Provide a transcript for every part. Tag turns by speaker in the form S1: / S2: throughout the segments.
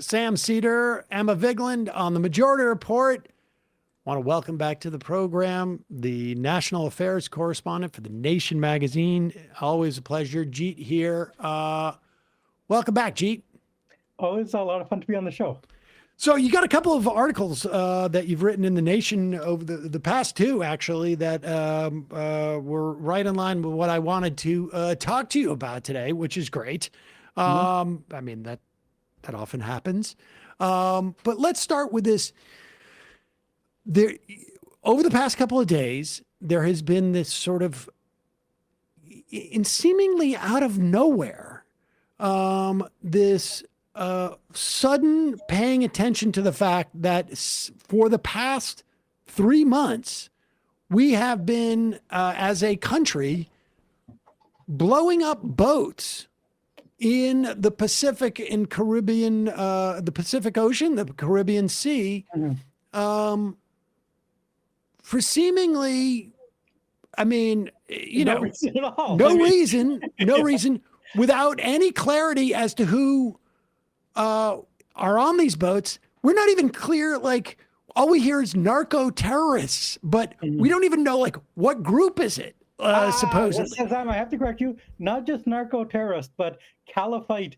S1: Sam Seder, Emma Vigland on the Majority Report. Want to welcome back to the program the national affairs correspondent for The Nation magazine. Always a pleasure. Jeet Heer. Welcome back, Jeet.
S2: Oh, it's a lot of fun to be on the show.
S1: So you got a couple of articles that you've written in The Nation over the past two, actually, that were right in line with what I wanted to talk to you about today, which is great. I mean, that often happens. But let's start with this. There, over the past couple of days, there has been this sort of, in seemingly out of nowhere, this sudden paying attention to the fact that for the past 3 months, we have been, as a country, blowing up boats in the Pacific and Caribbean, the Pacific Ocean, the Caribbean Sea, for seemingly, I mean,
S2: No reason at all.
S1: no reason, without any clarity as to who are on these boats. We're not even clear, like, all we hear is narco terrorists, but we don't even know, like, what group is it, supposedly.
S2: Sam, I have to correct you. Not just narco terrorist, but caliphate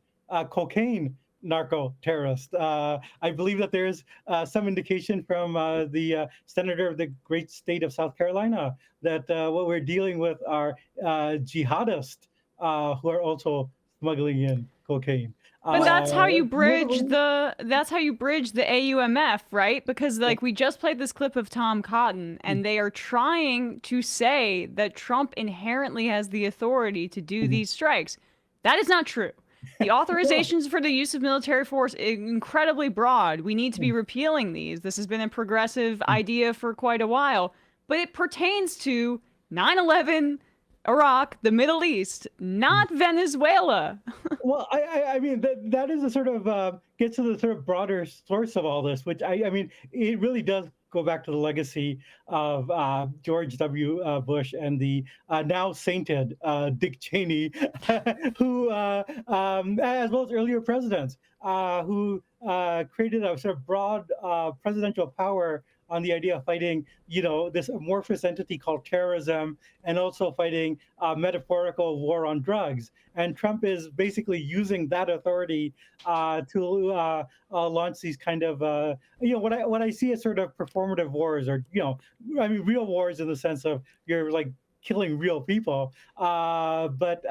S2: cocaine narco terrorist. I believe that there is some indication from the senator of the great state of South Carolina that what we're dealing with are jihadists who are also smuggling in cocaine.
S3: But that's how you bridge the AUMF, right? Because like we just played this clip of Tom Cotton, and they are trying to say that Trump inherently has the authority to do these strikes. That is not true. The authorizations for the use of military force incredibly broad. We need to be repealing these. This has been a progressive idea for quite a while, but it pertains to 9/11, Iraq, the Middle East, not Venezuela.
S2: Well, I mean, that is a sort of gets to the sort of broader source of all this, which I mean, it really does go back to the legacy of George W. Bush and the now sainted Dick Cheney, who, as well as earlier presidents, who created a sort of broad presidential power on the idea of fighting, this amorphous entity called terrorism, and also fighting metaphorical war on drugs. And Trump is basically using that authority to launch these kind of, what I see as sort of performative wars, or I mean, real wars in the sense of you're like killing real people. But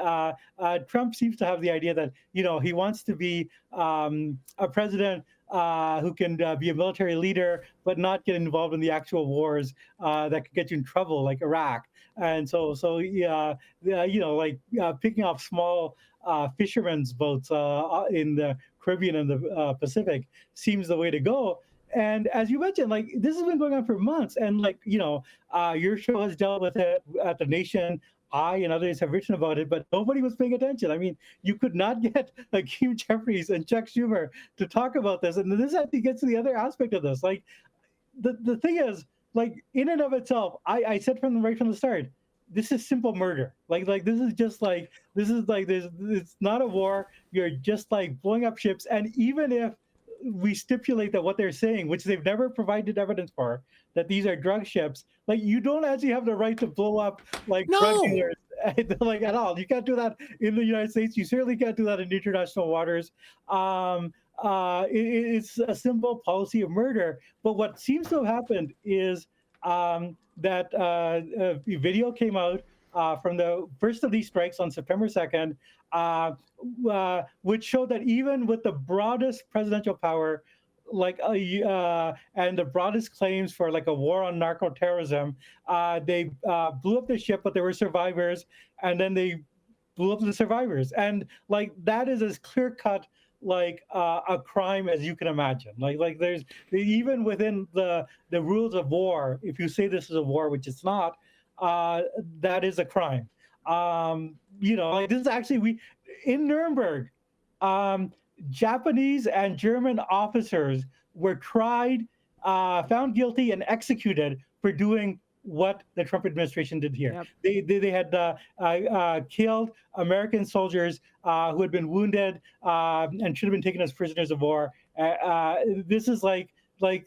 S2: Trump seems to have the idea that he wants to be a president who can be a military leader, but not get involved in the actual wars that could get you in trouble, like Iraq. And so picking off small fishermen's boats in the Caribbean and the Pacific seems the way to go. And as you mentioned, like, this has been going on for months, and your show has dealt with it at The Nation. I and others have written about it, but nobody was paying attention. I mean, you could not get like Hugh Jeffries and Chuck Schumer to talk about this. And this actually gets to the other aspect of this. Like, the thing is, like, in and of itself, I said right from the start, this is simple murder. Like this is it's not a war. You're just like blowing up ships. And even if we stipulate that what they're saying, which they've never provided evidence for, that these are drug ships, like, you don't actually have the right to blow up like drug dealers, like, at all. You can't do that in the United States. You certainly can't do that in international waters. It's a simple policy of murder. But what seems to have happened is that a video came out from the first of these strikes on September 2nd, which showed that even with the broadest presidential power, and the broadest claims for like a war on narco terrorism, they blew up the ship, but there were survivors, and then they blew up the survivors, and like that is as clear cut like a crime as you can imagine. Like there's even within the rules of war, if you say this is a war, which it's not, that is a crime. Like, this is actually, in Nuremberg, Japanese and German officers were tried, found guilty, and executed for doing what the Trump administration did here. Yep. They had killed American soldiers who had been wounded and should have been taken as prisoners of war, This is so. I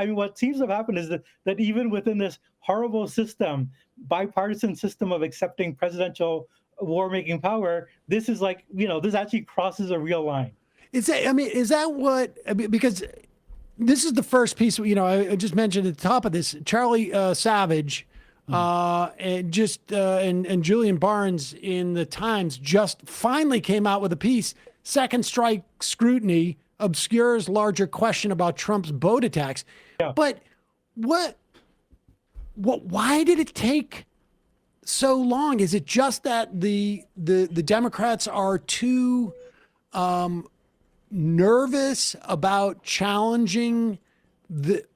S2: mean, what seems to have happened is that even within this horrible system, bipartisan system of accepting presidential war-making power, this is this actually crosses a real line.
S1: Is that what? I mean, because this is the first piece. I just mentioned at the top of this, Charlie Savage, and Julian Barnes in the Times just finally came out with a piece. Second strike scrutiny obscures larger question about Trump's boat attacks.
S2: Yeah.
S1: But why did it take so long? Is it just that the Democrats are too nervous about challenging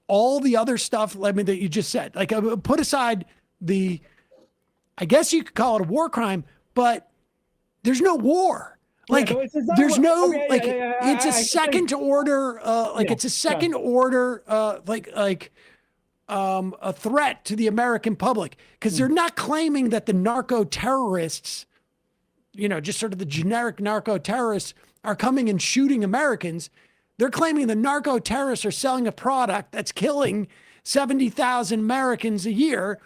S1: all the other stuff that you just said? Like, put aside I guess you could call it a war crime, but there's no war. Like, it's a second order, it's a second order, a threat to the American public, because they're not claiming that the narco terrorists, just sort of the generic narco terrorists are coming and shooting Americans. They're claiming the narco terrorists are selling a product that's killing 70,000 Americans a year.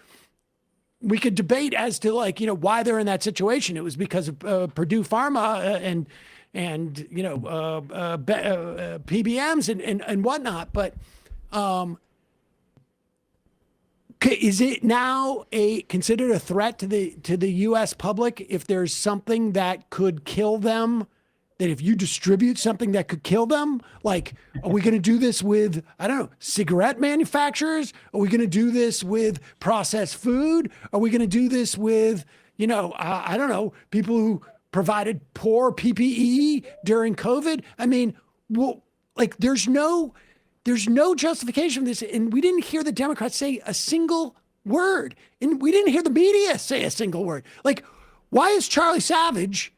S1: We could debate as to why they're in that situation. It was because of Purdue Pharma and PBMs and whatnot. But is it now considered a threat to the U.S. public if there's something that could kill them? That if you distribute something that could kill them, like, are we going to do this with, I don't know, cigarette manufacturers? Are we going to do this with processed food? Are we going to do this with, I don't know, people who provided poor PPE during COVID? I mean, there's no justification for this. And we didn't hear the Democrats say a single word. And we didn't hear the media say a single word. Like, why is Charlie Savage,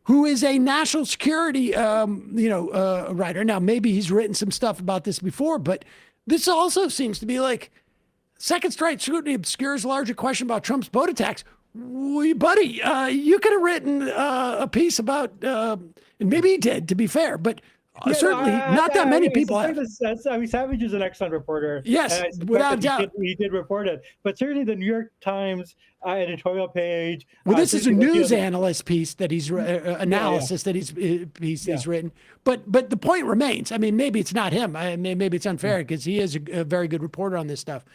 S1: who is a national security, writer. Now, maybe he's written some stuff about this before, but this also seems to be like second strike scrutiny obscures larger question about Trump's boat attacks. Buddy, you could have written a piece about, and maybe he did, to be fair, but certainly not that many people have.
S2: Savage is an excellent reporter.
S1: Yes, without doubt.
S2: He did report it. But certainly the New York Times editorial page.
S1: Well, this is a news analyst piece that he's he's written. But the point remains. I mean, maybe it's not him. Maybe it's unfair because he is a very good reporter on this stuff.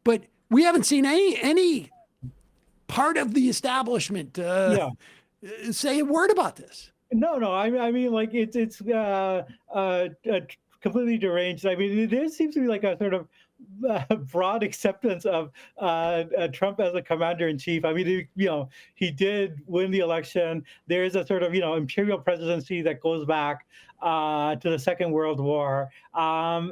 S1: But we haven't seen any part of the establishment say a word about this.
S2: No. I mean, it's completely deranged. I mean, there seems to be like a sort of broad acceptance of Trump as a commander in chief. I mean, he did win the election. There is a sort of imperial presidency that goes back to the Second World War. But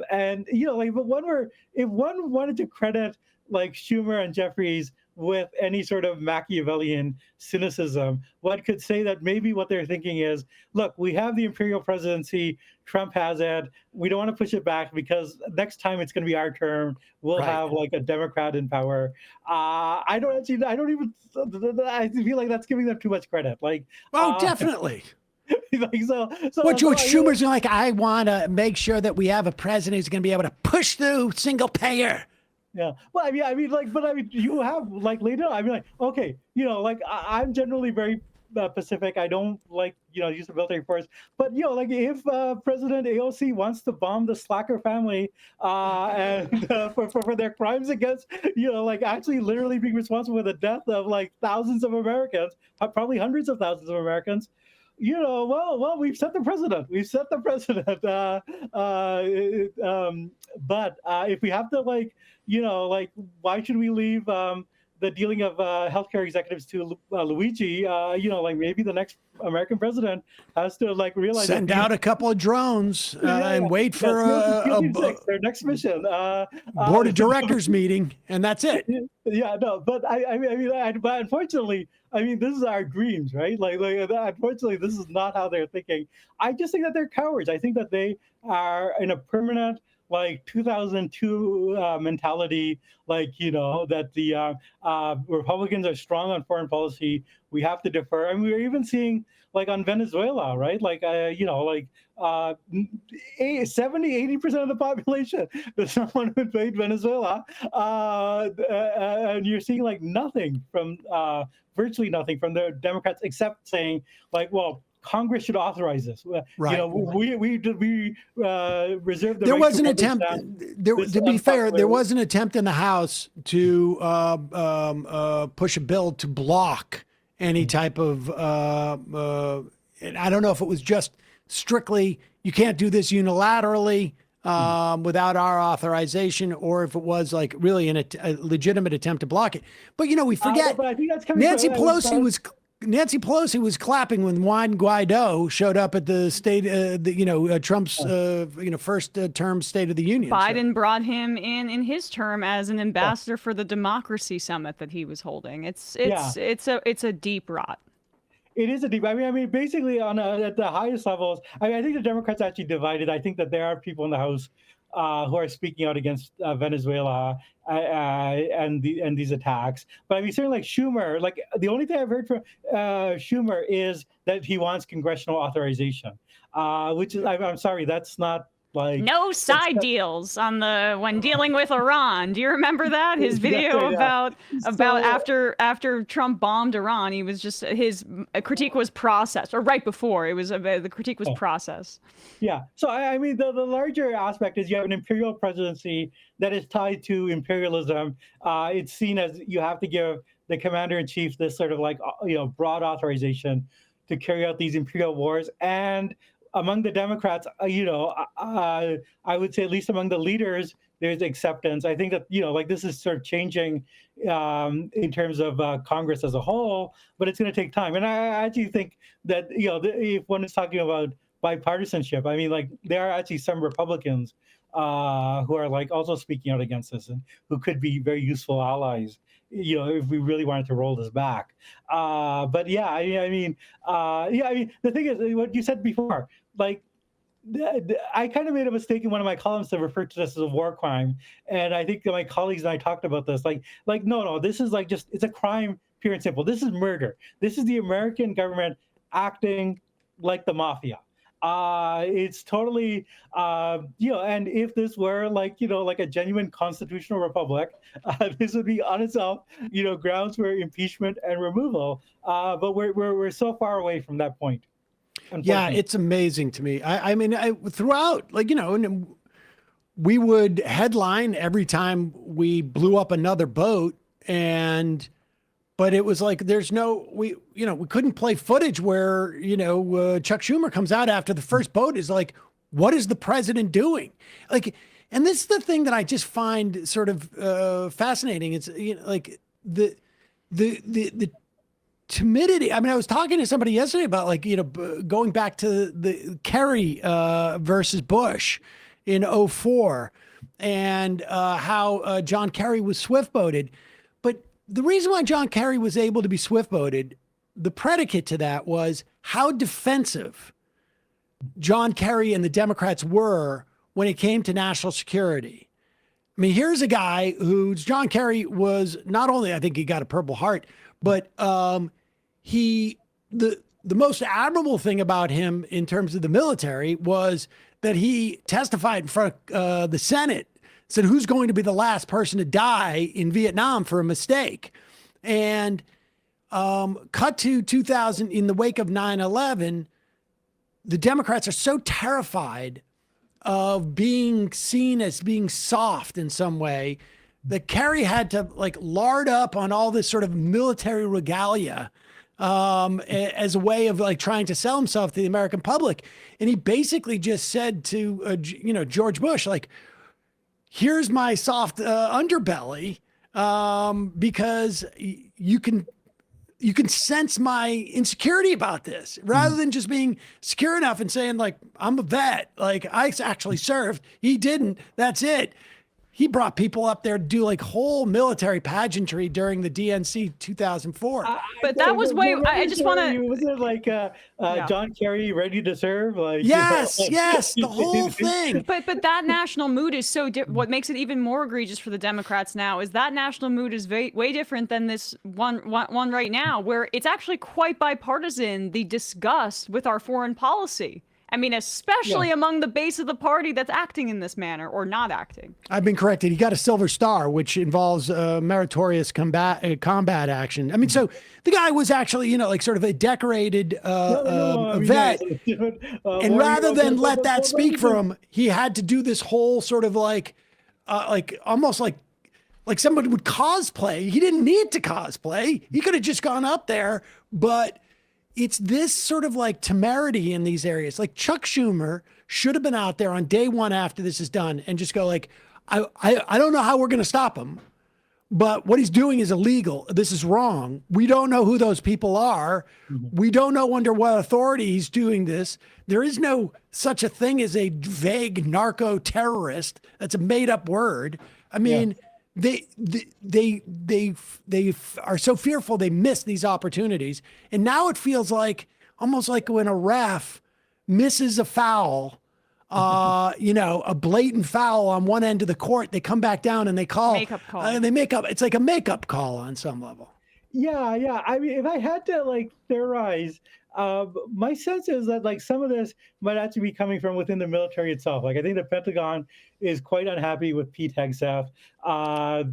S2: if one wanted to credit like Schumer and Jeffries with any sort of Machiavellian cynicism, one could say that maybe what they're thinking is, look, we have the imperial presidency, Trump has it, we don't want to push it back because next time it's going to be our term, we'll have like a Democrat in power. I feel like that's giving them too much credit.
S1: Definitely.
S2: George
S1: Schumer's like, I want to make sure that we have a president who's going to be able to push through single payer.
S2: Yeah. Well, I mean, you have later. I mean, okay, I'm generally very Pacific. I don't use the military force. But if President AOC wants to bomb the Slacker family and for their crimes against actually literally being responsible for the death of thousands of Americans, probably hundreds of thousands of Americans. We've set the precedent. But if we have to why should we leave the dealing of healthcare executives to Luigi? Maybe the next American president has to realize
S1: send out a couple of drones and wait for
S2: their next mission.
S1: Board of directors meeting, and that's it.
S2: Yeah, no, but but unfortunately, this is our dreams, right? Unfortunately, this is not how they're thinking. I just think that they're cowards. I think that they are in a permanent like 2002 mentality, like, that the Republicans are strong on foreign policy. We have to defer. I mean, we're even seeing like on Venezuela, right? Like, 70-80% of the population does not want to invade Venezuela. And you're seeing like nothing from, virtually nothing from the Democrats, except saying like, well, Congress should authorize this.
S1: Right.
S2: We reserve the
S1: There
S2: right
S1: was
S2: to
S1: an attempt. To be fair, there was an attempt in the House to push a bill to block any type of. And I don't know if it was just strictly you can't do this unilaterally without our authorization, or if it was like really a legitimate attempt to block it. But we forget
S2: but I think that's coming
S1: Nancy
S2: from-
S1: Nancy Pelosi was clapping when Juan Guaido showed up at the state, Trump's, first term State of the Union.
S3: Biden brought him in his term as an ambassador for the democracy summit that he was holding. It's a deep rot.
S2: It is a deep. I mean, basically, at the highest levels, I think the Democrats actually divided. I think that there are people in the House who are speaking out against Venezuela and these attacks. But I mean, certainly like Schumer, like the only thing I've heard from Schumer is that he wants congressional authorization, which is, I'm sorry, that's not like
S3: no side deals on when dealing with Iran. Do you remember that? His video about after Trump bombed Iran, he was just his critique was processed, or right before it was the critique was processed.
S2: Yeah. So I mean, the larger aspect is you have an imperial presidency that is tied to imperialism. It's seen as you have to give the commander in chief this sort of like broad authorization to carry out these imperial wars. And among the Democrats, I would say at least among the leaders, there's acceptance. I think that, like this is sort of changing in terms of Congress as a whole, but it's going to take time. And I actually think that, if one is talking about bipartisanship, I mean, like there are actually some Republicans who are like also speaking out against this and who could be very useful allies, if we really wanted to roll this back. But yeah, I mean, the thing is, what you said before, like, I kind of made a mistake in one of my columns to refer to this as a war crime, and I think that my colleagues and I talked about this. Like, no, this is like it's a crime, pure and simple. This is murder. This is the American government acting like the mafia. It's totally, and if this were like a genuine constitutional republic, this would be on itself, grounds for impeachment and removal. But we're so far away from that point.
S1: Yeah, it's amazing to me. I mean, throughout, like, and we would headline every time we blew up another boat, but it was like we couldn't play footage where Chuck Schumer comes out after the first boat is like, what is the president doing? Like, and this is the thing that I just find sort of fascinating. It's like the timidity. I mean, I was talking to somebody yesterday about like, going back to the Kerry versus Bush in 2004 and how John Kerry was swift-boated. But the reason why John Kerry was able to be swift-boated, the predicate to that was how defensive John Kerry and the Democrats were when it came to national security. I mean, here's a guy John Kerry was not only, I think he got a Purple Heart, but the most admirable thing about him in terms of the military was that he testified in front of the Senate, said who's going to be the last person to die in Vietnam for a mistake. And cut to 2000, in the wake of 9/11, the Democrats are so terrified of being seen as being soft in some way that Kerry had to like lard up on all this sort of military regalia as a way of like trying to sell himself to the American public. And he basically just said to, George Bush, like, here's my soft underbelly because you can sense my insecurity about this rather than just being secure enough and saying like, I'm a vet, like I actually served. He didn't. That's it. he brought people up there to do like whole military pageantry during the DNC 2004.
S3: But that was way. I just want to.
S2: Was it like John Kerry ready to serve? Like
S1: yes, yes, the whole thing.
S3: But that national mood is so what makes it even more egregious for the Democrats now is that national mood is way different than this one right now, where it's actually quite bipartisan, the disgust with our foreign policy. I mean, especially among the base of the party that's acting in this manner or not acting.
S1: I've been corrected. He got a Silver Star, which involves meritorious combat action. I mean, so the guy was actually, like sort of a decorated vet. And rather than let that speak for him, he had to do this whole sort of like almost like somebody would cosplay. He didn't need to cosplay. He could have just gone up there, but it's this sort of like temerity in these areas. Like Chuck Schumer should have been out there on day one after this is done and just go like, I don't know how we're going to stop him, but what he's doing is illegal. This is wrong. We don't know who those people are. We don't know under what authority he's doing this. There is no such a thing as a vague narco terrorist. That's a made up word. I mean, They are so fearful they miss these opportunities. And now it feels like almost like when a ref misses a foul, a blatant foul on one end of the court, they come back down and they call.
S3: Makeup call.
S1: It's like a makeup call on some level.
S2: Yeah. I mean, if I had to like theorize, my sense is that like some of this might actually be coming from within the military itself. Like I think the Pentagon is quite unhappy with Pete Hegseth.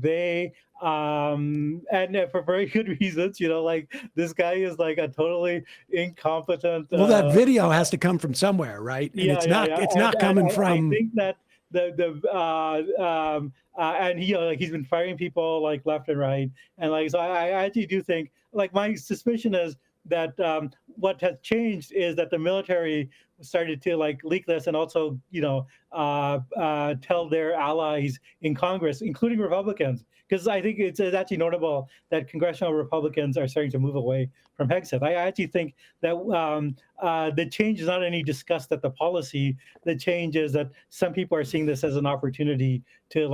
S2: They and for very good reasons, like this guy is like a totally incompetent.
S1: Well, that video has to come from somewhere, right? And it's not coming from.
S2: I think that and he's been firing people like left and right, and like so I actually do think like my suspicion is that what has changed is that the military started to like leak this and also tell their allies in Congress, including Republicans, because I think it's actually notable that congressional Republicans are starting to move away from Hegseth. I actually think that the change is not any disgust at the policy. The change is that some people are seeing this as an opportunity to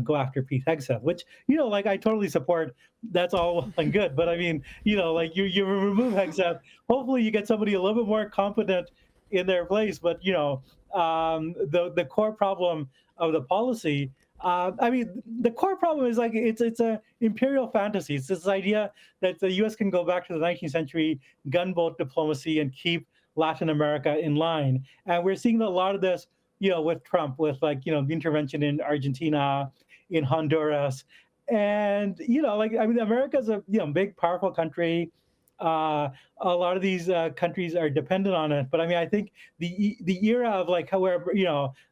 S2: go after Pete Hegseth, which like I totally support. That's all well and good, but I mean you remove Hegseth. Hopefully you get somebody a little bit more competent in their place. But the core problem of the policy. The core problem is like it's a imperial fantasy. It's this idea that the U.S. can go back to the 19th century gunboat diplomacy and keep Latin America in line. And we're seeing a lot of this, with Trump, with the intervention in Argentina, in Honduras, and America's a big, powerful country. A lot of these countries are dependent on it, but I think the era of however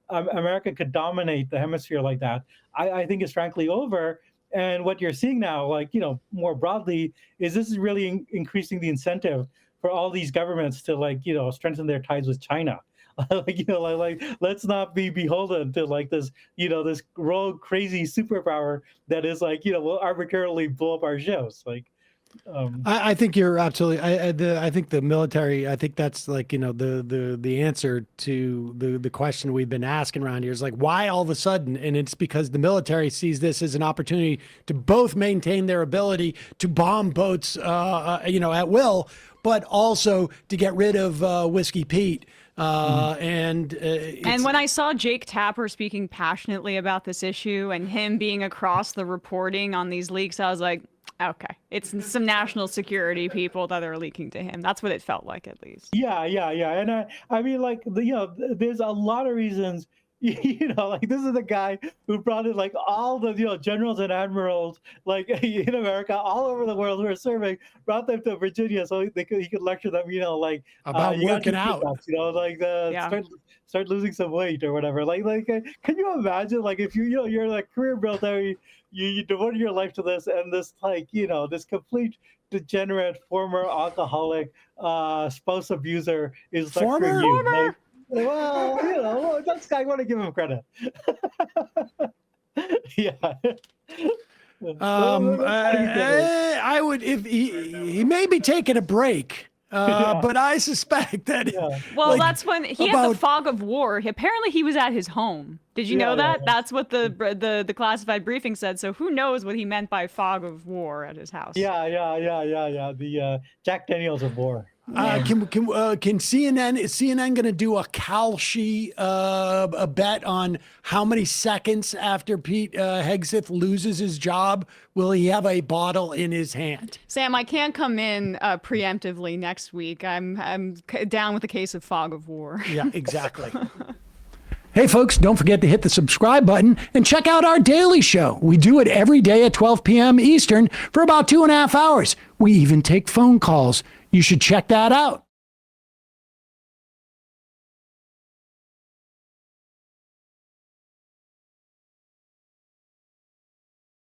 S2: America could dominate the hemisphere like that, I think is frankly over. And what you're seeing now, more broadly, is this is really increasing the incentive for all these governments to strengthen their ties with China. Let's not be beholden to this this rogue crazy superpower that is will arbitrarily blow up our shows.
S1: I think you're absolutely. I think the military. I think that's the answer to the question we've been asking around here is why all of a sudden, and it's because the military sees this as an opportunity to both maintain their ability to bomb boats, at will, but also to get rid of Whiskey Pete. And
S3: when I saw Jake Tapper speaking passionately about this issue and him being across the reporting on these leaks, I was like, okay, it's some national security people that are leaking to him. That's what it felt like, at least.
S2: Yeah. And there's a lot of reasons. This is the guy who brought in all the generals and admirals in America, all over the world who are serving, brought them to Virginia so he could lecture them,
S1: about working out,
S2: start losing some weight or whatever. Can you imagine if you're like career military, you devoted your life to this, and this this complete degenerate former alcoholic spouse abuser is lecturing you. Well, that's I want to give him credit. Yeah.
S1: I would, if he may be taking a break. But I suspect that.
S2: Yeah.
S3: Well,
S1: like,
S3: that's when he had the
S1: about-
S3: fog of war. Apparently, he was at his home. Did you know that? That's what the classified briefing said. So who knows what he meant by fog of war at his house?
S2: Yeah. The Jack Daniels of war.
S1: Can CNN is CNN going to do a Kalshi a bet on how many seconds after Pete Hegseth loses his job will he have a bottle in his hand?
S3: Sam, I can't come in preemptively next week. I'm down with the case of fog of war.
S1: Yeah, exactly. Hey, folks, don't forget to hit the subscribe button and check out our daily show. We do it every day at 12 p.m. Eastern for about 2.5 hours. We even take phone calls. You should check that out.